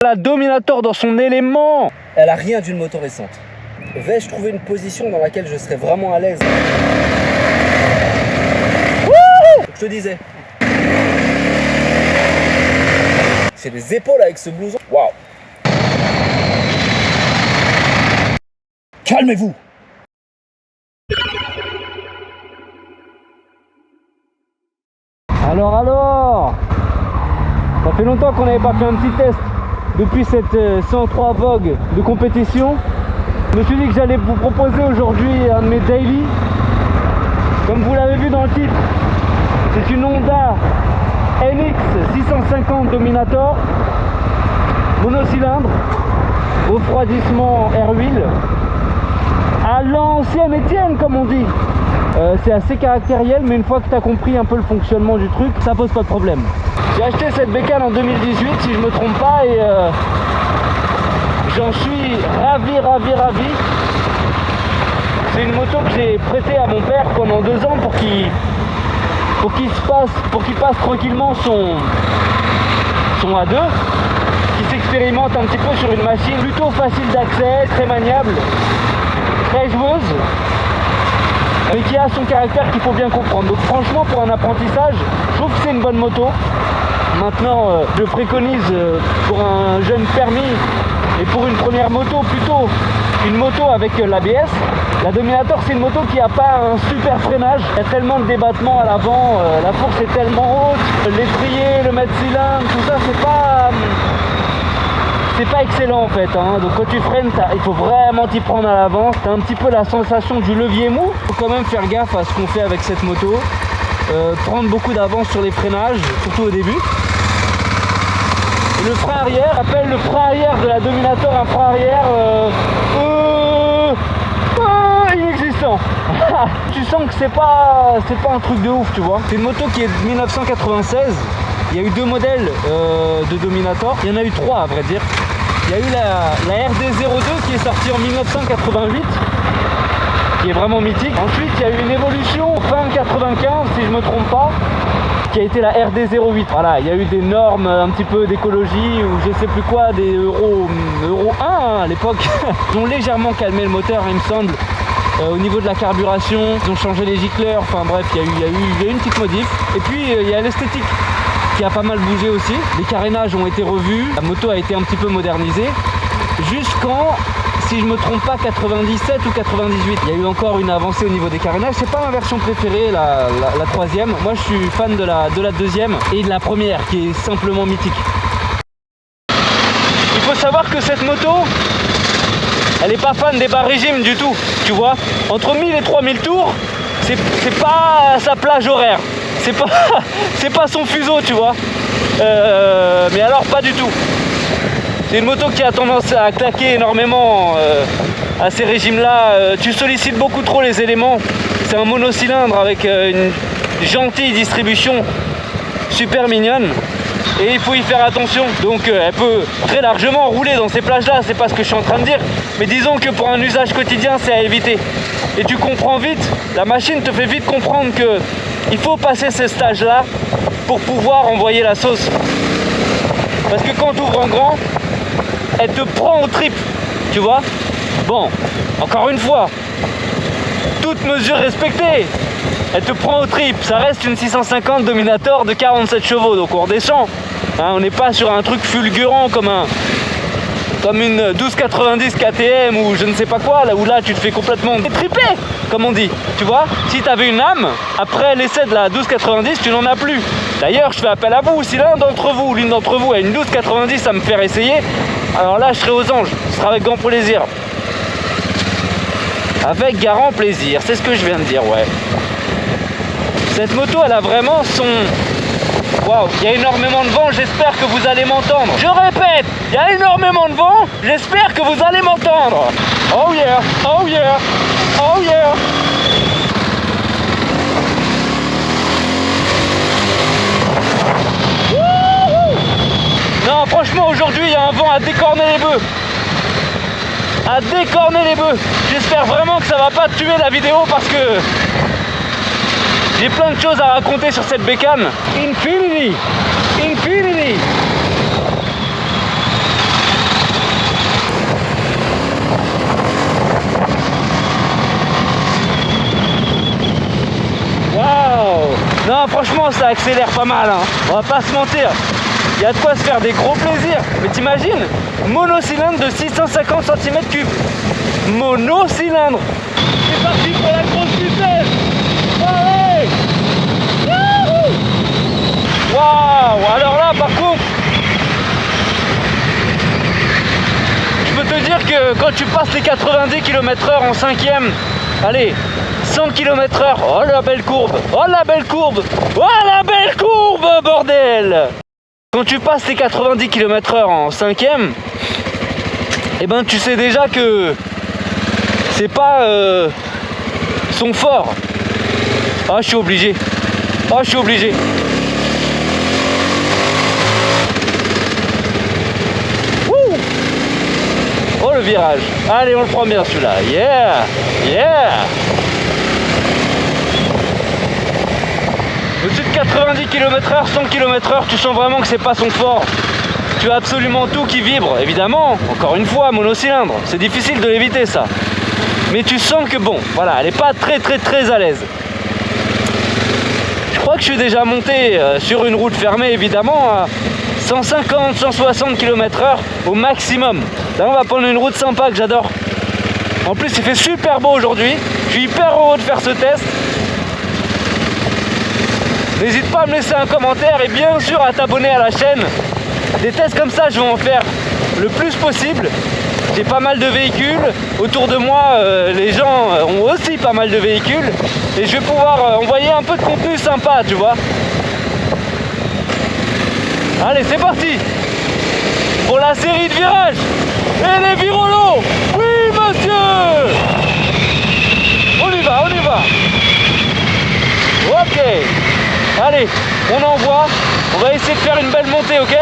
La Dominator dans son élément. Elle a rien d'une moto récente. Vais-je trouver une position dans laquelle je serais vraiment à l'aise? Je te disais. C'est des épaules avec ce blouson. Waouh. Calmez-vous. Alors ça fait longtemps qu'on n'avait pas fait un petit test depuis cette 103 Vogue de compétition. Je me suis dit que j'allais vous proposer aujourd'hui un de mes daily. Comme vous l'avez vu dans le titre, c'est une Honda NX 650 Dominator, monocylindre, refroidissement air wheel, à l'ancienne Étienne comme on dit. C'est assez caractériel, mais une fois que tu as compris un peu le fonctionnement du truc, ça pose pas de problème. J'ai acheté cette bécane en 2018 si je me trompe pas, et j'en suis ravi. C'est une moto que j'ai prêtée à mon père pendant 2 ans pour qu'il passe tranquillement son A2, qui s'expérimente un petit peu sur une machine plutôt facile d'accès, très maniable, très joueuse, mais qui a son caractère qu'il faut bien comprendre. Donc franchement, pour un apprentissage, je trouve que c'est une bonne moto. Maintenant, je préconise pour un jeune permis et pour une première moto, plutôt une moto avec l'ABS. La Dominator, c'est une moto qui n'a pas un super freinage. Il y a tellement de débattement à l'avant, la fourche est tellement haute, l'étrier, le mètre cylindre, tout ça, c'est pas excellent en fait, hein. Donc quand tu freines, il faut vraiment t'y prendre à l'avant. T'as un petit peu la sensation du levier mou. Faut quand même faire gaffe à ce qu'on fait avec cette moto. Prendre beaucoup d'avance sur les freinages, surtout au début. Et le frein arrière, appelle le frein arrière de la Dominator un frein arrière inexistant. Tu sens que c'est pas un truc de ouf, tu vois. C'est une moto qui est de 1996. Il y a eu 2 modèles de Dominator. Il y en a eu 3 à vrai dire. Il y a eu la RD02 qui est sortie en 1988, qui est vraiment mythique. Ensuite, il y a eu une évolution fin 95, si je me trompe pas, qui a été la RD08. Voilà, il y a eu des normes un petit peu d'écologie ou je sais plus quoi, des Euro 1 hein, à l'époque. Ils ont légèrement calmé le moteur, il me semble, au niveau de la carburation. Ils ont changé les gicleurs, enfin bref, il y a eu une petite modif. Et puis, il y a l'esthétique qui a pas mal bougé aussi. Les carénages ont été revus, la moto a été un petit peu modernisée. Jusqu'en, si je me trompe pas, 97 ou 98. Il y a eu encore une avancée au niveau des carénages. C'est pas ma version préférée, la 3e. Moi je suis fan de la 2e et de la première qui est simplement mythique. Il faut savoir que cette moto, elle est pas fan des bas régimes du tout, tu vois. Entre 1000 et 3000 tours, c'est pas sa plage horaire. C'est pas son fuseau, tu vois. Mais alors pas du tout. C'est une moto qui a tendance à claquer énormément à ces régimes-là. Tu sollicites beaucoup trop les éléments. C'est un monocylindre avec une gentille distribution super mignonne. Et il faut y faire attention. Donc elle peut très largement rouler dans ces plages-là. C'est pas ce que je suis en train de dire. Mais disons que pour un usage quotidien, c'est à éviter. Et tu comprends vite, la machine te fait vite comprendre que il faut passer ces stages-là pour pouvoir envoyer la sauce. Parce que quand tu ouvres en grand, elle te prend aux tripes, tu vois. Bon, encore une fois, toute mesure respectée, elle te prend aux tripes. Ça reste une 650 Dominator de 47 chevaux, donc on redescend. Hein, on n'est pas sur un truc fulgurant comme une 1290 KTM ou je ne sais pas quoi, là où là tu te fais complètement triper, comme on dit. Tu vois, si tu avais une âme, après l'essai de la 1290, tu n'en as plus. D'ailleurs, je fais appel à vous. Si l'un d'entre vous ou l'une d'entre vous a une 1290 à me faire essayer, alors là, je serai aux anges. Ce sera avec grand plaisir. Avec grand plaisir, c'est ce que je viens de dire, ouais. Cette moto, elle a vraiment son... Waouh, il y a énormément de vent, j'espère que vous allez m'entendre. Je répète, il y a énormément de vent, j'espère que vous allez m'entendre. Oh yeah, oh yeah, oh yeah. Wouhou. Non, franchement, aujourd'hui, il y a un vent à décorner les bœufs. À décorner les bœufs. J'espère vraiment que ça va pas tuer la vidéo parce que... j'ai plein de choses à raconter sur cette bécane. Infinity! Infinity! Non, franchement, ça accélère pas mal, hein. On va pas se mentir. Il y a de quoi se faire des gros plaisirs. Mais t'imagines, monocylindre de 650 cm3. Monocylindre. C'est parti pour la grosse vitesse. Allez. Waouh. Alors là, par contre, je peux te dire que quand tu passes les 90 km/h en 5e, allez, 100 km/h, oh la belle courbe, oh la belle courbe, oh la belle courbe, bordel! Quand tu passes les 90 km/h en 5e, eh ben tu sais déjà que c'est pas son fort. Ah, je suis obligé. Ah, je suis obligé. Wouh! Oh, le virage. Allez, on le prend bien celui-là. Yeah! Yeah! Au-dessus de 90 km/h, 100 km/h, tu sens vraiment que c'est pas son fort. Tu as absolument tout qui vibre, évidemment, encore une fois, monocylindre. C'est difficile de l'éviter ça. Mais tu sens que bon, voilà, elle n'est pas très à l'aise. Je crois que je suis déjà monté sur une route fermée, évidemment, à 150, 160 km/h au maximum. Là, on va prendre une route sympa que j'adore. En plus, il fait super beau aujourd'hui. Je suis hyper heureux de faire ce test. N'hésite pas à me laisser un commentaire et bien sûr à t'abonner à la chaîne. Des tests comme ça, je vais en faire le plus possible. J'ai pas mal de véhicules. Autour de moi, les gens ont aussi pas mal de véhicules. Et je vais pouvoir envoyer un peu de contenu sympa, tu vois. Allez, c'est parti pour la série de virages. Et les virolos. Oui, monsieur. On y va, on y va. Ok. Allez, on envoie. On va essayer de faire une belle montée, ok?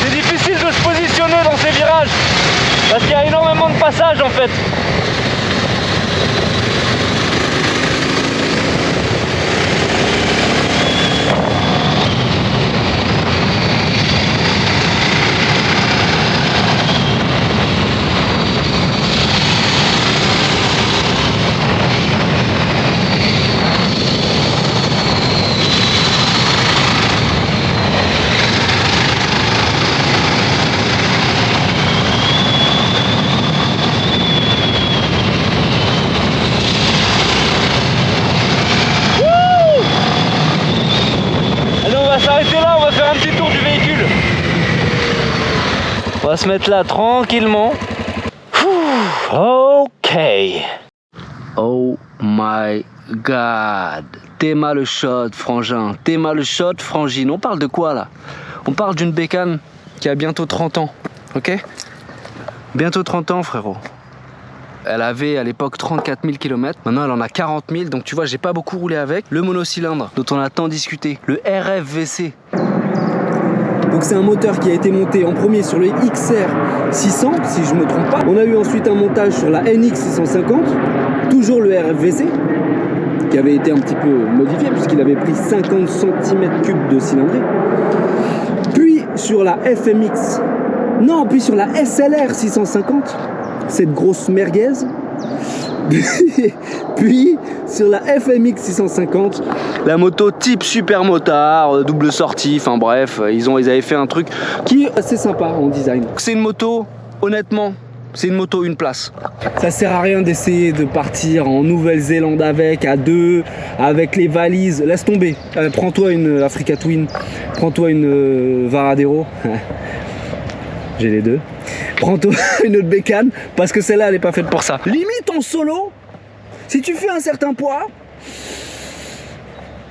C'est difficile de se positionner dans ces virages parce qu'il y a énormément de passages en fait. On va se mettre là tranquillement. Ok. Oh my god. T'es mal le shot, frangin. T'es mal le shot, frangine. On parle de quoi là? On parle d'une bécane qui a bientôt 30 ans. Ok? Bientôt 30 ans, frérot. Elle avait à l'époque 34 000 km. Maintenant, elle en a 40 000. Donc, tu vois, j'ai pas beaucoup roulé avec. Le monocylindre dont on a tant discuté. Le RFVC. Donc c'est un moteur qui a été monté en premier sur le XR 600, si je ne me trompe pas. On a eu ensuite un montage sur la NX 650, toujours le RFVC, qui avait été un petit peu modifié puisqu'il avait pris 50 cm3 de cylindrée. Puis sur la FMX, non, puis sur la SLR 650, cette grosse merguez. Puis sur la FMX 650, la moto type super motard, double sortie, enfin bref, ils avaient fait un truc qui est assez sympa en design. C'est une moto, honnêtement, c'est une moto une place. Ça sert à rien d'essayer de partir en Nouvelle-Zélande avec, à deux, avec les valises, laisse tomber. Prends-toi une Africa Twin, prends-toi une Varadero. J'ai les deux. Prends-toi une autre bécane parce que celle-là elle est pas faite pour ça. Limite en solo, si tu fais un certain poids,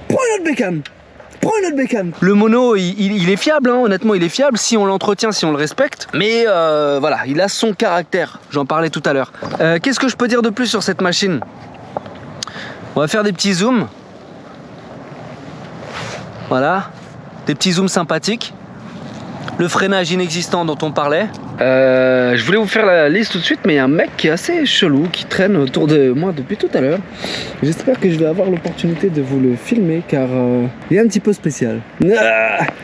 prends une autre bécane. Prends une autre bécane. Le mono il est fiable, hein, honnêtement il est fiable si on l'entretient, si on le respecte. Mais voilà, il a son caractère. J'en parlais tout à l'heure. Qu'est-ce que je peux dire de plus sur cette machine? On va faire des petits zooms. Voilà, des petits zooms sympathiques. le freinage inexistant dont on parlait. Je voulais vous faire la liste tout de suite, mais il y a un mec qui est assez chelou, qui traîne autour de moi depuis tout à l'heure. J'espère que je vais avoir l'opportunité de vous le filmer, car il est un petit peu spécial.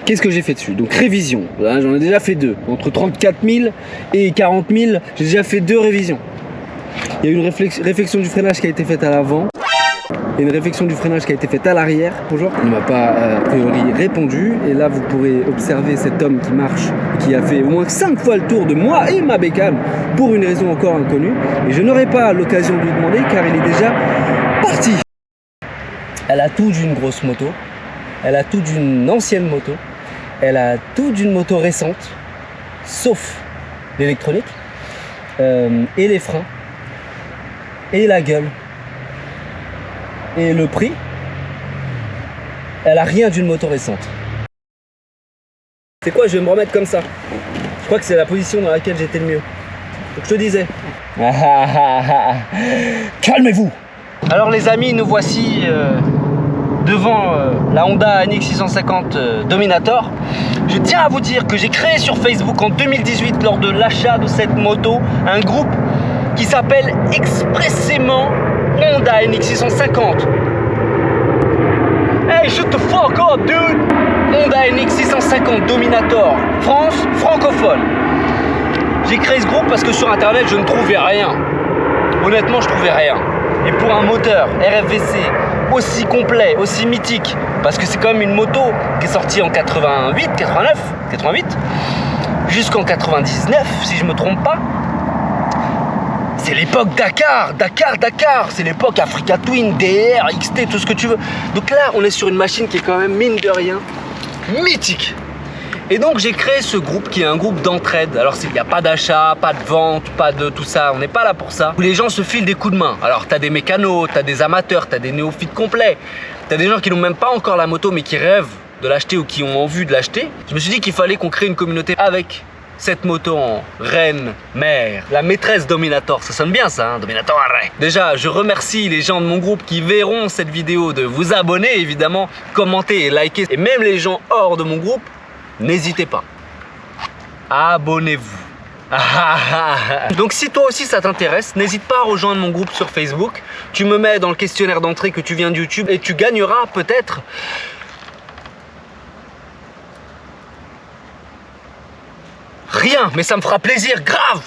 Qu'est-ce que j'ai fait dessus? Donc révision, j'en ai déjà fait 2. Entre 34 000 et 40 000, j'ai déjà fait 2 révisions. Il y a eu une réflexion du freinage qui a été faite à l'avant. Et une réflexion du freinage qui a été faite à l'arrière. Bonjour. Il ne m'a pas a priori répondu. Et là, vous pourrez observer cet homme qui marche, qui a fait au moins 5 fois le tour de moi et ma bécane pour une raison encore inconnue. Et je n'aurai pas l'occasion de lui demander car il est déjà parti. Elle a tout d'une grosse moto. Elle a tout d'une ancienne moto. Elle a tout d'une moto récente, sauf l'électronique, et les freins, et la gueule. Et le prix, elle a rien d'une moto récente. C'est quoi, je vais me remettre comme ça. Je crois que c'est la position dans laquelle j'étais le mieux. Donc je te disais. Calmez-vous. Alors les amis, nous voici devant la Honda NX 650 Dominator. Je tiens à vous dire que j'ai créé sur Facebook en 2018, lors de l'achat de cette moto, un groupe qui s'appelle expressément Honda NX 650. Hey, shut the fuck up, dude! Honda NX 650 Dominator, France, francophone. J'ai créé ce groupe parce que sur internet je ne trouvais rien. Honnêtement, je trouvais rien. Et pour un moteur RFVC aussi complet, aussi mythique, parce que c'est quand même une moto qui est sortie en 88, 89, 88, jusqu'en 99, si je me trompe pas. C'est l'époque Dakar, c'est l'époque Africa Twin, DR, XT, tout ce que tu veux. Donc là, on est sur une machine qui est quand même, mine de rien, mythique. Et donc j'ai créé ce groupe qui est un groupe d'entraide. Alors il n'y a pas d'achat, pas de vente, pas de tout ça, on n'est pas là pour ça. Où les gens se filent des coups de main. Alors t'as des mécanos, t'as des amateurs, t'as des néophytes complets. T'as des gens qui n'ont même pas encore la moto mais qui rêvent de l'acheter ou qui ont envie de l'acheter. Je me suis dit qu'il fallait qu'on crée une communauté avec cette moto en reine mère, la maîtresse Dominator, ça sonne bien ça, hein, Dominator. Déjà, je remercie les gens de mon groupe qui verront cette vidéo de vous abonner, évidemment, commenter et liker. Et même les gens hors de mon groupe, n'hésitez pas. Abonnez-vous. Donc si toi aussi ça t'intéresse, n'hésite pas à rejoindre mon groupe sur Facebook. Tu me mets dans le questionnaire d'entrée que tu viens de YouTube et tu gagneras peut-être rien, mais ça me fera plaisir, grave.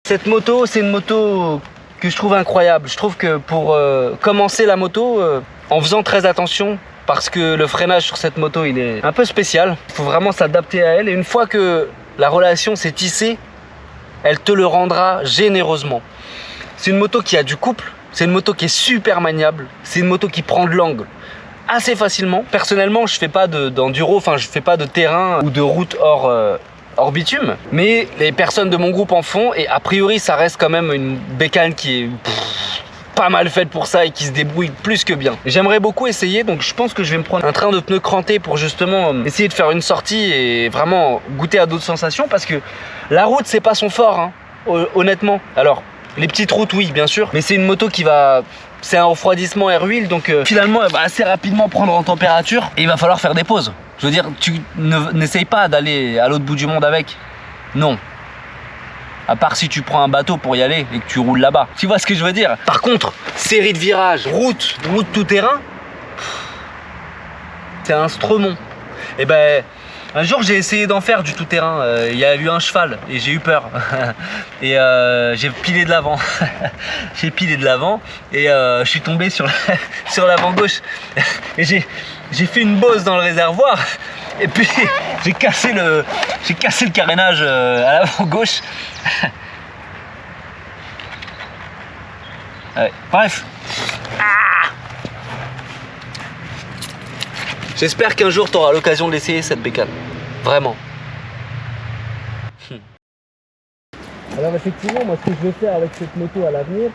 Cette moto, c'est une moto que je trouve incroyable. Je trouve que pour commencer la moto, en faisant très attention, parce que le freinage sur cette moto, il est un peu spécial. Il faut vraiment s'adapter à elle. Et une fois que la relation s'est tissée, elle te le rendra généreusement. C'est une moto qui a du couple. C'est une moto qui est super maniable. C'est une moto qui prend de l'angle assez facilement. Personnellement, je fais pas d'enduro, enfin je fais pas de terrain ou de route hors bitume, mais les personnes de mon groupe en font et a priori ça reste quand même une bécane qui est pas mal faite pour ça et qui se débrouille plus que bien. J'aimerais beaucoup essayer, donc je pense que je vais me prendre un train de pneus cranté pour justement essayer de faire une sortie et vraiment goûter à d'autres sensations, parce que la route c'est pas son fort, hein, honnêtement. Alors les petites routes oui bien sûr, mais c'est une moto qui va... C'est un refroidissement air-huile, donc finalement elle va assez rapidement prendre en température et il va falloir faire des pauses. Je veux dire, tu n'essayes pas d'aller à l'autre bout du monde avec. Non. À part si tu prends un bateau pour y aller et que tu roules là-bas. Tu vois ce que je veux dire? Par contre, série de virages, route tout terrain, c'est un stromon. Et ben... Un jour j'ai essayé d'en faire du tout-terrain, il y a eu un cheval et j'ai eu peur et j'ai pilé de l'avant. J'ai pilé de l'avant et je suis tombé sur l'avant gauche et j'ai fait une bosse dans le réservoir et puis j'ai cassé le carénage à l'avant gauche. Ouais, bref. J'espère qu'un jour tu auras l'occasion de l'essayer cette bécane. Vraiment. Alors effectivement, moi ce que je vais faire avec cette moto à l'avenir...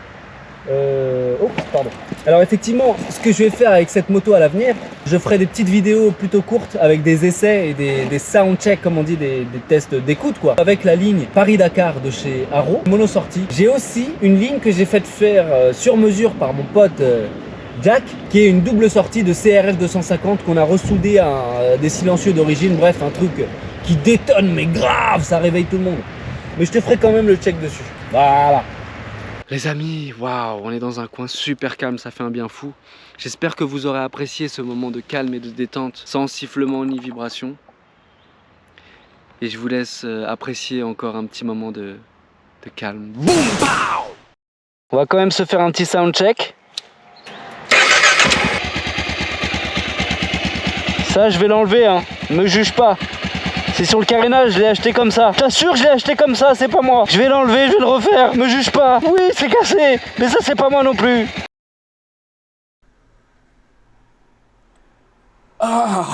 Alors effectivement, ce que je vais faire avec cette moto à l'avenir, je ferai des petites vidéos plutôt courtes avec des essais et des soundchecks, comme on dit, des tests d'écoute quoi. Avec la ligne Paris-Dakar de chez Haro, monosortie. J'ai aussi une ligne que j'ai faite faire sur mesure par mon pote jack, qui est une double sortie de CRF 250 qu'on a ressoudé à des silencieux d'origine. Bref, un truc qui détonne, mais grave, ça réveille tout le monde. Mais je te ferai quand même le check dessus. Voilà. Les amis, waouh, on est dans un coin super calme, ça fait un bien fou. J'espère que vous aurez apprécié ce moment de calme et de détente, sans sifflement ni vibration. Et je vous laisse apprécier encore un petit moment de calme. Boum, pow! On va quand même se faire un petit sound check. Ça, je vais l'enlever, hein. Me juge pas. C'est sur le carénage, je l'ai acheté comme ça. Je t'assure, je l'ai acheté comme ça, c'est pas moi. Je vais l'enlever, je vais le refaire. Me juge pas. Oui, c'est cassé. Mais ça, c'est pas moi non plus. Ah.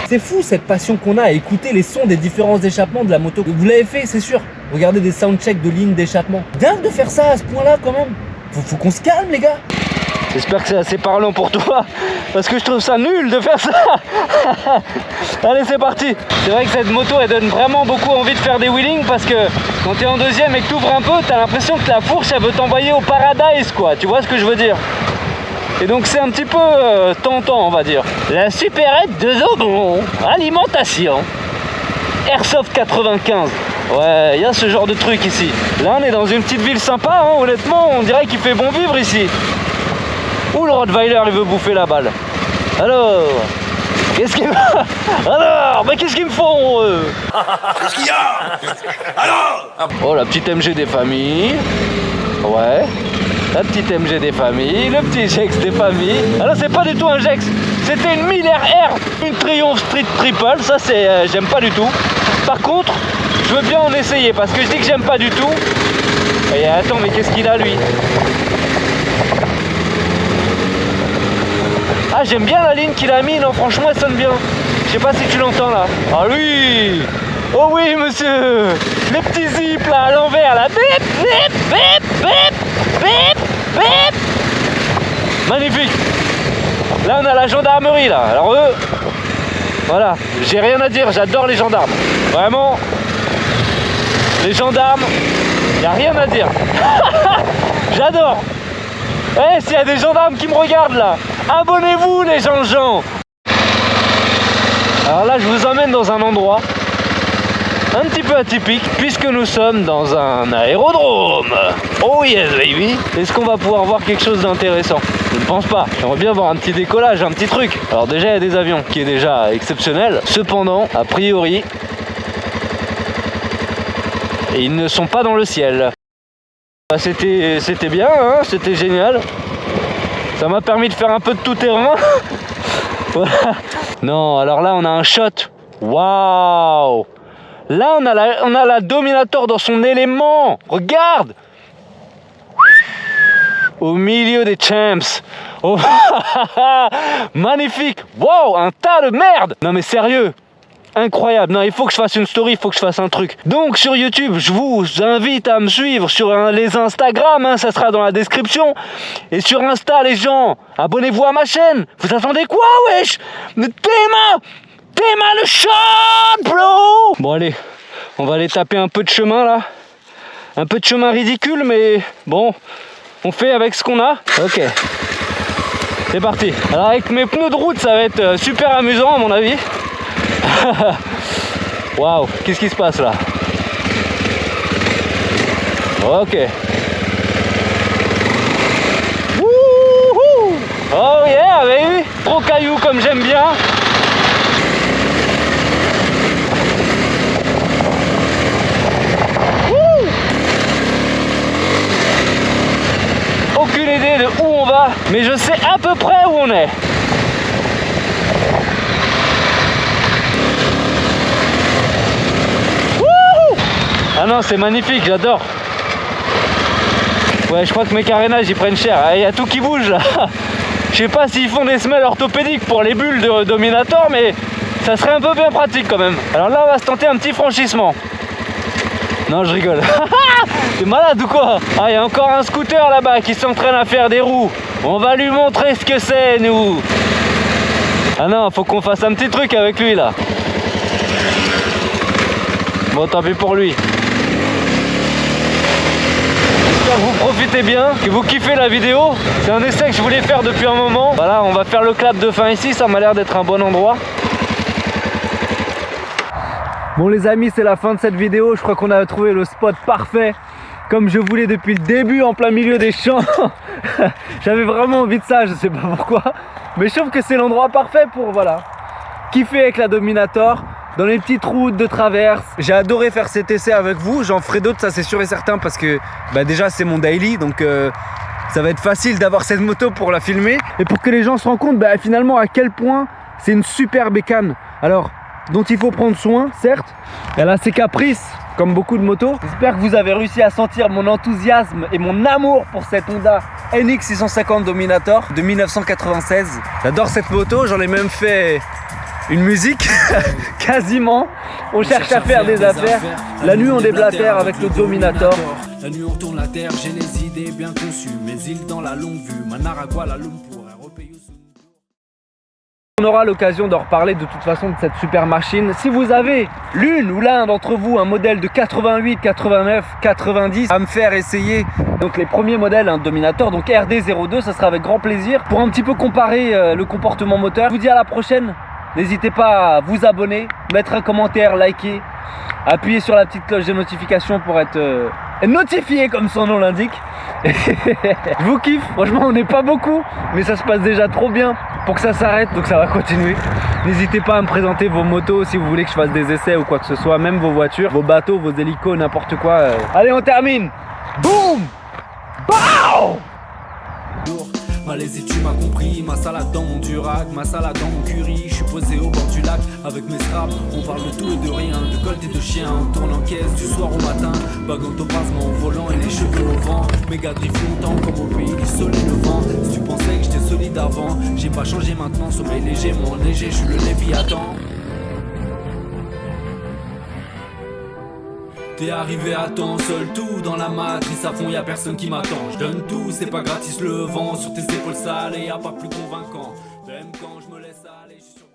C'est fou cette passion qu'on a à écouter les sons des différents échappements de la moto. Vous l'avez fait, c'est sûr. Regardez des soundchecks de lignes d'échappement. Dingue de faire ça à ce point-là quand même. Faut qu'on se calme les gars. J'espère que c'est assez parlant pour toi, parce que je trouve ça nul de faire ça. Allez, c'est parti. C'est vrai que cette moto, elle donne vraiment beaucoup envie de faire des wheelings, parce que quand tu es en deuxième et que tu ouvres un peu, tu as l'impression que la fourche, elle veut t'envoyer au paradise, quoi. Tu vois ce que je veux dire? Et donc c'est un petit peu tentant, on va dire. La supérette de Zobon, alimentation. Airsoft 95. Ouais, il y a ce genre de truc ici. Là, on est dans une petite ville sympa, hein, honnêtement, on dirait qu'il fait bon vivre ici. Ouh, le Rottweiler, il veut bouffer la balle. Alors, qu'est-ce qu'il Alors, mais qu'est-ce qu'ils me font Qu'est-ce qu'il y a? Alors? Oh, la petite MG des familles. Ouais. La petite MG des familles, le petit Jex des familles. Alors c'est pas du tout un Jex, c'était une 1000 RR, une Triumph Street Triple, ça c'est j'aime pas du tout. Par contre, je veux bien en essayer parce que je dis que j'aime pas du tout. Et attends, mais qu'est-ce qu'il a lui? Ah, j'aime bien la ligne qu'il a mis, non franchement elle sonne bien. Je sais pas si tu l'entends là. Ah oui. Oh oui monsieur. Les petits zips là à l'envers là. Bip, bip, bip, bip, bip, bip. Magnifique. Là on a la gendarmerie là. Alors eux, voilà, j'ai rien à dire, j'adore les gendarmes. Vraiment, les gendarmes, y a rien à dire. J'adore. Eh, s'il y a des gendarmes qui me regardent là, abonnez-vous les gens. Alors là, je vous emmène dans un endroit un petit peu atypique, puisque nous sommes dans un aérodrome. Oh yes baby. Est-ce qu'on va pouvoir voir quelque chose d'intéressant? Je ne pense pas. J'aimerais bien voir un petit décollage, un petit truc. Alors déjà, il y a des avions, qui est déjà exceptionnel. Cependant, a priori, ils ne sont pas dans le ciel. C'était bien, hein, c'était génial. Ça m'a permis de faire un peu de tout terrain. Voilà. Non, alors là on a un shot. Waouh. Là on a la Dominator dans son élément. Regarde. Au milieu des champs. Oh. Magnifique. Wow, un tas de merde. Non mais sérieux. Incroyable, non il faut que je fasse une story, il faut que je fasse un truc. Donc sur YouTube, je vous invite à me suivre sur les Instagram, hein, ça sera dans la description. Et sur Insta les gens, abonnez-vous à ma chaîne. Vous attendez quoi wesh? Théma le shot bro. Bon allez, on va aller taper un peu de chemin là. Un peu de chemin ridicule mais bon, on fait avec ce qu'on a. Ok, c'est parti. Alors avec mes pneus de route ça va être super amusant à mon avis. Waouh, qu'est-ce qui se passe là? Ok. Wouhou! Oh yeah, baby! Gros caillou comme j'aime bien. Wouh! Aucune idée de où on va, mais je sais à peu près où on est. Ah non, c'est magnifique, j'adore. Ouais, je crois que mes carénages ils prennent cher. Il y a tout qui bouge là. Je sais pas s'ils font des semelles orthopédiques pour les bulles de Dominator, mais ça serait un peu bien pratique quand même. Alors là, on va se tenter un petit franchissement. Non, je rigole. T'es malade ou quoi? Ah, il y a encore un scooter là-bas qui s'entraîne à faire des roues. On va lui montrer ce que c'est, nous. Ah non, faut qu'on fasse un petit truc avec lui là. Bon, tant pis pour lui. J'espère que vous profitez bien, que vous kiffez la vidéo. C'est un essai que je voulais faire depuis un moment. Voilà, on va faire le clap de fin ici, ça m'a l'air d'être un bon endroit. Bon les amis, c'est la fin de cette vidéo. Je crois qu'on a trouvé le spot parfait, comme je voulais depuis le début, en plein milieu des champs. J'avais vraiment envie de ça, je sais pas pourquoi, mais je trouve que c'est l'endroit parfait pour voilà, kiffer avec la Dominator, dans les petites routes de traverse. J'ai adoré faire cet essai avec vous, j'en ferai d'autres, ça c'est sûr et certain, parce que bah, déjà c'est mon daily, donc ça va être facile d'avoir cette moto pour la filmer, et pour que les gens se rendent compte bah, finalement à quel point c'est une super bécane. Alors, dont il faut prendre soin, certes, elle a ses caprices, comme beaucoup de motos. J'espère que vous avez réussi à sentir mon enthousiasme et mon amour pour cette Honda NX 650 Dominator de 1996. J'adore cette moto, j'en ai même fait une musique, quasiment. On cherche à faire des affaires. La nuit on déblatère avec le Dominator. La nuit on tourne la terre, j'ai les idées bien conçues. Mes îles dans la longue vue, Manara, Kuala Lumpur, Européus. On aura l'occasion de reparler de toute façon de cette super machine. Si vous avez l'une ou l'un d'entre vous un modèle de 88, 89, 90 à me faire essayer, donc les premiers modèles Dominator, donc RD02, ça sera avec grand plaisir pour un petit peu comparer le comportement moteur. Je vous dis à la prochaine. N'hésitez pas à vous abonner, mettre un commentaire, liker, appuyer sur la petite cloche de notification pour être notifié comme son nom l'indique. Je vous kiffe, franchement on n'est pas beaucoup, mais ça se passe déjà trop bien pour que ça s'arrête, donc ça va continuer. N'hésitez pas à me présenter vos motos si vous voulez que je fasse des essais ou quoi que ce soit, même vos voitures, vos bateaux, vos hélicos, n'importe quoi. Allez on termine. Boum. Bow. Malaisé, tu m'as compris, ma salade dans mon durac, ma salade dans mon curry. Je suis posé au bord du lac avec mes straps. On parle de tout et de rien, de colt et de chien. On tourne en caisse du soir au matin. Bagantobrasement au volant et les cheveux au vent. Méga drift longtemps comme au pays du soleil levant. Si tu pensais que j'étais solide avant, j'ai pas changé maintenant. Sommeil léger, mon léger, je suis le Léviathan. T'es arrivé à temps, seul tout dans la matrice à fond, y'a personne qui m'attend. Je donne tout, c'est pas gratis le vent, sur tes épaules sales, y'a pas plus convaincant. T'aimes quand je me laisse aller, je suis sur...